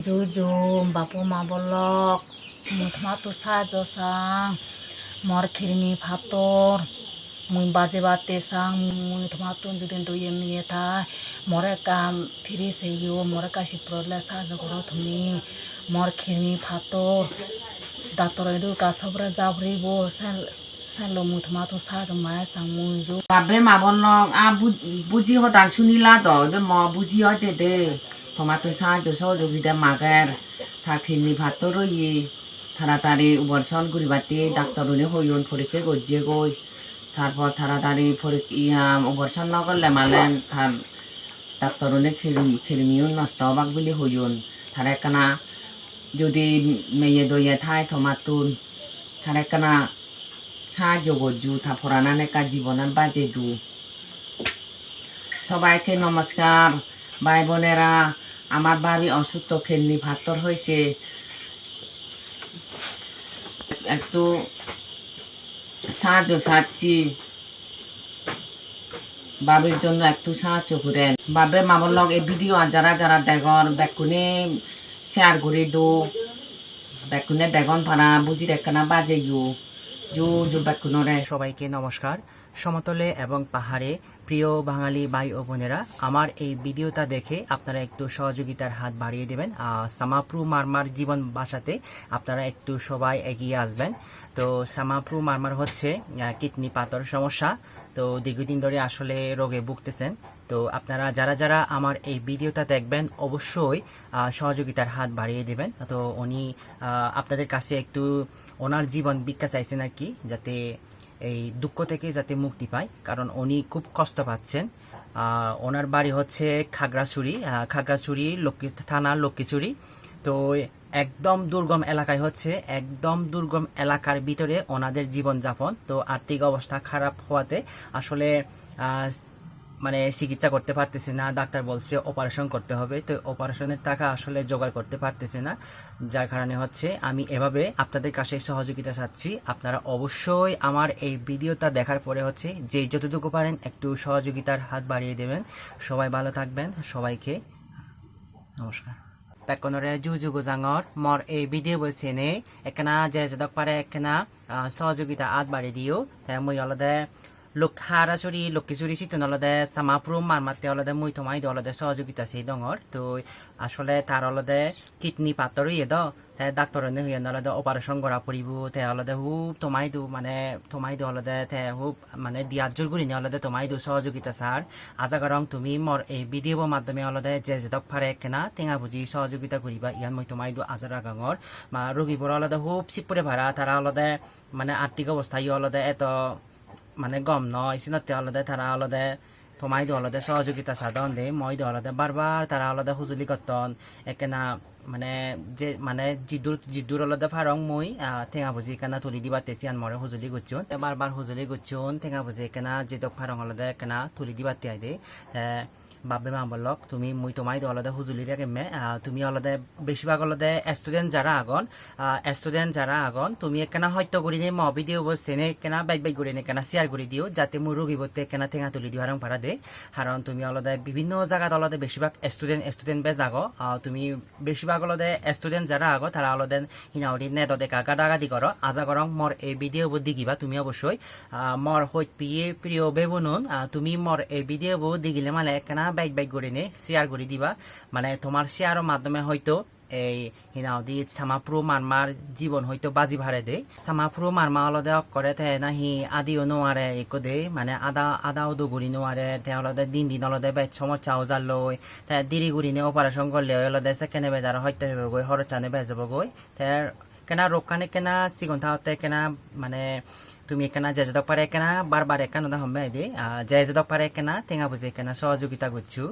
Jujum bapu ma bolok mutmatu sajo sang mor khirmi phator mui baje bate sang mutmatu judin do yemi ta more kam phiri seyo more kashi prole sajo goro thumi mor khirmi phator daktore du ka sobre jabri bo salo mutmatu sajo ma sang muju Babe ma bonlong a buji ho dan sunila do be mo buji ho de tomato sajo sojo gida magar ta khini bhatoro yi তাড়াতাড়ি বর্ষণ গুরিবাতি ডাক্তারুনি হইন পরীক্ষা গজিয়ে গই তারপর তাড়াতাড়ি পরীক্ষা বর্ষণ নগরলে মালেন তার ডাক্তারুনি খিরমিও নষ্ট হবাক বলে হইন তার একখানা যদি মেয়ে দইয়ে থাই থমাতুন তার একখানা সাহায্য গজু তা ফরানানে কা জীবনান বাজে দু সবাইকে নমস্কার ভাই বোনেরা আমার বাড়ি অসুস্থ খেলনি ভাতর হয়েছে একটু সাহায্য চাচ্ছি বাবির জন্য একটু সাহায্য করেন বাবে মামর লগ এই ভিডিও যারা যারা দেখন বেকুনে শেয়ার করে দো বেকুনে দেখন পারা বুঝির একখানা বাজে জু বেকুনরে সবাইকে নমস্কার। সমতলে এবং পাহাড়ে প্রিয় বাঙালি ভাই ও বোনেরা, আমার এই ভিডিওটা দেখে আপনারা একটু সহযোগিতার হাত বাড়িয়ে দেবেন। সামাপ্রু মারমার জীবন বাঁচাতে আপনারা একটু সবাই এগিয়ে আসবেন। তো সামাপ্রু মারমার হচ্ছে কিডনি পাথর সমস্যা। তো দীর্ঘদিন ধরে আসলে রোগে ভুগতেছেন। তো আপনারা যারা যারা আমার এই ভিডিওটা দেখবেন অবশ্যই সহযোগিতার হাত বাড়িয়ে দেবেন। তো উনি আপনাদের কাছে একটু ওনার জীবন ভিক্ষা চাইছেন আর কি, যাতে এই দুঃখ থেকে যাতে মুক্তি পায়, কারণ উনি খুব কষ্ট পাচ্ছেন। ওনার বাড়ি হচ্ছে খাগড়াছড়ি থানা লক্ষ্মীছড়ি। তো একদম দুর্গম এলাকায় হচ্ছে, একদম দুর্গম এলাকার ভিতরে ওনাদের জীবনযাপন। তো আর্থিক অবস্থা খারাপ হওয়াতে আসলে মানে চিকিৎসা করতে পারতেছে না। ডাক্তার বলছে অপারেশন করতে হবে, তো অপারেশনের টাকা আসলে জোগাড় করতে পারতেছে না। যার কারণে হচ্ছে আমি এভাবে আপনাদের কাছে সহযোগিতা চাচ্ছি। আপনারা অবশ্যই আমার এই ভিডিওটা দেখার পরে হচ্ছে যে যতটুকু পারেন একটু সহযোগিতার হাত বাড়িয়ে দেবেন। সবাই ভালো থাকবেন, সবাইকে নমস্কার। পেকনরে জুজুগু জাঙর মর এই ভিডিও বলছে নে একখানা যে যদক পারে একখানা সহযোগিতা হাত বাড়িয়ে দিও। তাই মই অলদে খাগড়াছড়ি লক্ষ্মীছড়ি সিটন অলদে সামাপ্রু মারমাতে অলদে মুই থমাই অলদে সহযোগিতা সেই দঙর। তো আসলে তার অলদে কিডনি পাথর হইয়ে দ তাই ডাক্তার হইয়ে অলদে অপারেশন করা পড়িব। তাই অলদে হুব থমাই দু অলদে তাই হুব মানে দিয়ার জোর করি অলদে থমাই দু সহযোগিতা সার আজাগরং তুমি মর এই ভিডিওর মাধ্যমে অলদে যে যেদক ফারে একখানা টেঙা বুঝি সহযোগিতা করিবা ইয়ান মই থমাই দু আজার আগাঙর বা রোগীবোৰ অলদে হুব চিপুরে ভাড়া তারা অলদে মানে আর্থিক অবস্থা অলদে এত মানে গম নয় সিনতে অলদে তারা অলদে থমাই দো অলদে সহযোগিতা সাধন দে মই দো অলদে বারবার তারা অলদে হুজুলি করতন একেনা মানে যে মানে জিদুর অলদে ফারং মই টেঙা বুঝি একেনা তুলি দিবা তেসিয়ান মরে হুজুলি গুচ্ছুন বারবার হুজুলি গুচ্ছুন টেঙা বুঝি একেনা জিদক ফারং অলদে একেনা তুলি দিবা তিয়াই দে বাবে মা বলক তুমি মুই তোমাই অলদে হুজুলি রেখে তুমি অলদে বেশিরভাগ অলদে স্টুডেন্ট যারা আগন তুমি একখানা হত্যা করি নে ম ভিডিও বসছে নে একখানা বাইক করে নে কেনা শেয়ার করে দিও, যাতে মোর রোগী বলতে একখানা টেঙা তুলি দিও হারং ভাড়া দে। কারণ তুমি অলদে বিভিন্ন জায়গাত অলদে বেশিরভাগ স্টুডেন্ট বেজ আগ তুমি বেশিরভাগ অলদে স্টুডেন্ট যারা আগ তারা অলদে হিনাউরি নেট দেখা গাদাগাদি করো আজা করং মর এই ভিডিও দিগিবা তুমি অবশ্যই মর হইত প্রিয় বেবনুন তুমি মর এই ভিডিও দিগিলে মানে একখানা বাইক করে নে শেয়ার করে দিবা। মানে তোমার শেয়ারের মাধ্যমে হয়তো এই হিনাউদি সামাপ্রু মারমার জীবন হয়তো বাজি ভাড়ে দে। সামাপ্রু মারমা অলদে করে তে নাহি আদিও নোয়ারে একো দে মানে আদাও দুগুড়ি নোয়ারে তে অলদে দিন অলদে বেচ সমস্যা ওজার লই তে দিরি গুড়ি নে অপারেশন করলে অলদে সেকেন্ডে বেজার হইতে হবে গই হরচানে বেজাব গই তে কেনা রোগ কানে কেনা সিগন থাকতে কেনা মানে তুমি এখানে যে যদক পারে এখানে বারবার এখানে হম্বে দে যে যদক পারে এখানে টেঙা বুঝে এখানে সহযোগিতা করছো।